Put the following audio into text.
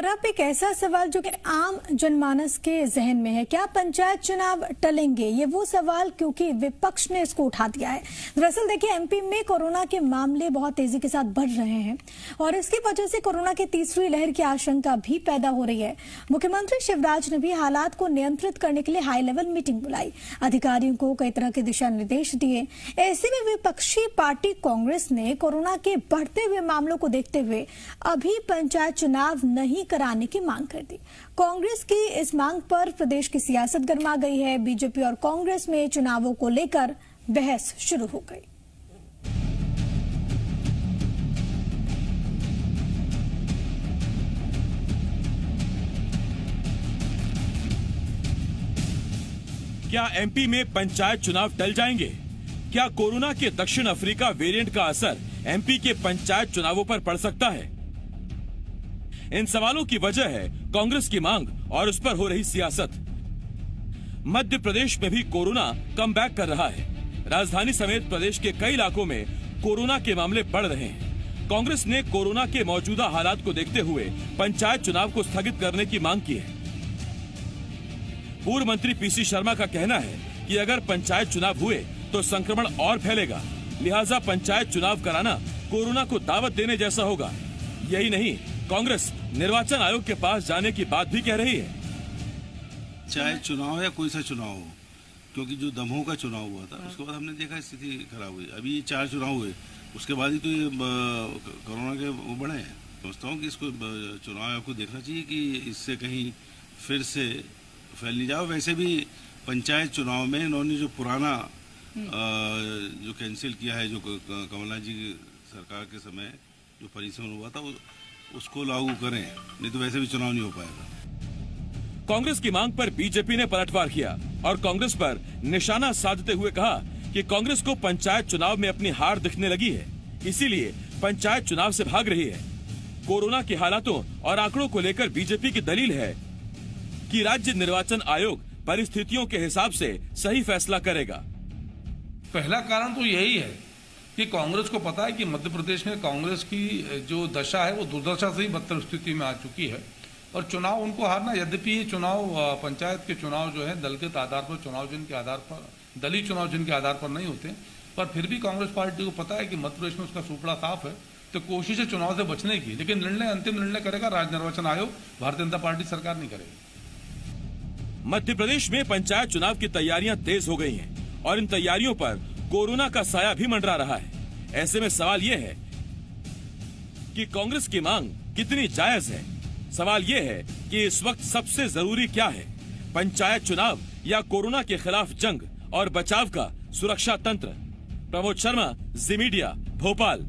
अब एक ऐसा सवाल जो कि आम जनमानस के जहन में है, क्या पंचायत चुनाव टलेंगे? ये वो सवाल क्योंकि विपक्ष ने इसको उठा दिया है। दरअसल देखिए, एमपी में कोरोना के मामले बहुत तेजी के साथ बढ़ रहे हैं और इसकी वजह से कोरोना की तीसरी लहर की आशंका भी पैदा हो रही है। मुख्यमंत्री शिवराज ने भी हालात को नियंत्रित करने के लिए हाई लेवल मीटिंग बुलाई, अधिकारियों को कई तरह के दिशा निर्देश दिए। ऐसे में विपक्षी पार्टी कांग्रेस ने कोरोना के बढ़ते हुए मामलों को देखते हुए अभी पंचायत चुनाव नहीं कराने की मांग कर दी। कांग्रेस की इस मांग पर प्रदेश की सियासत गर्मा गई है। बीजेपी और कांग्रेस में चुनावों को लेकर बहस शुरू हो गई। क्या एमपी में पंचायत चुनाव टल जाएंगे? क्या कोरोना के दक्षिण अफ्रीका वेरिएंट का असर एमपी के पंचायत चुनावों पर पड़ सकता है? इन सवालों की वजह है कांग्रेस की मांग और उस पर हो रही सियासत। मध्य प्रदेश में भी कोरोना कम बैक कर रहा है। राजधानी समेत प्रदेश के कई इलाकों में कोरोना के मामले बढ़ रहे हैं। कांग्रेस ने कोरोना के मौजूदा हालात को देखते हुए पंचायत चुनाव को स्थगित करने की मांग की है। पूर्व मंत्री पीसी शर्मा का कहना है कि अगर पंचायत चुनाव हुए तो संक्रमण और फैलेगा, लिहाजा पंचायत चुनाव कराना कोरोना को दावत देने जैसा होगा। यही नहीं, कांग्रेस निर्वाचन आयोग के पास जाने की बात भी कह रही है। चाहे चुनाव या कोई सा चुनाव हो, क्योंकि जो दमोह का चुनाव हुआ था उसके बाद हमने देखा स्थिति खराब हुई। अभी ये 4 चुनाव हुए, उसके बाद ही तो ये कोरोना के वो बढ़े हैं। समझता हूँ कि इसको चुनाव आयोग को देखना चाहिए कि इससे कहीं फिर से फैल नहीं जाओ। वैसे भी पंचायत चुनाव में इन्होंने जो पुराना जो कैंसिल किया है, जो कमलनाथ जी की सरकार के समय जो परिसमन हुआ था उसको लागू करें, नहीं तो वैसे भी चुनाव नहीं हो पाएगा। कांग्रेस की मांग पर बीजेपी ने पलटवार किया और कांग्रेस पर निशाना साधते हुए कहा कि कांग्रेस को पंचायत चुनाव में अपनी हार दिखने लगी है, इसीलिए पंचायत चुनाव से भाग रही है। कोरोना के हालातों और आंकड़ों को लेकर बीजेपी की दलील है कि राज्य निर्वाचन आयोग परिस्थितियों के हिसाब से सही फैसला करेगा। पहला कारण तो यही है कि कांग्रेस को पता है कि मध्य प्रदेश में कांग्रेस की जो दशा है वो दुर्दशा से ही बदतर स्थिति में आ चुकी है और चुनाव उनको हारना, यद्यपि ये चुनाव पंचायत के चुनाव जो है दलगत आधार पर चुनाव चिन्ह के आधार पर, दलीय चुनाव चिन्ह के आधार पर नहीं होते, पर फिर भी कांग्रेस पार्टी को पता है कि मध्य प्रदेश में उसका सुपड़ा साफ है, तो कोशिश है चुनाव से बचने की। लेकिन अंतिम निर्णय करेगा राज्य निर्वाचन आयोग, भारतीय जनता पार्टी सरकार नहीं करेगी। मध्य प्रदेश में पंचायत चुनाव की तैयारियां तेज हो गई हैं और इन तैयारियों पर कोरोना का साया भी मंडरा रहा है। ऐसे में सवाल ये है कि कांग्रेस की मांग कितनी जायज है। सवाल ये है कि इस वक्त सबसे जरूरी क्या है, पंचायत चुनाव या कोरोना के खिलाफ जंग और बचाव का सुरक्षा तंत्र। प्रमोद शर्मा, जी मीडिया, भोपाल।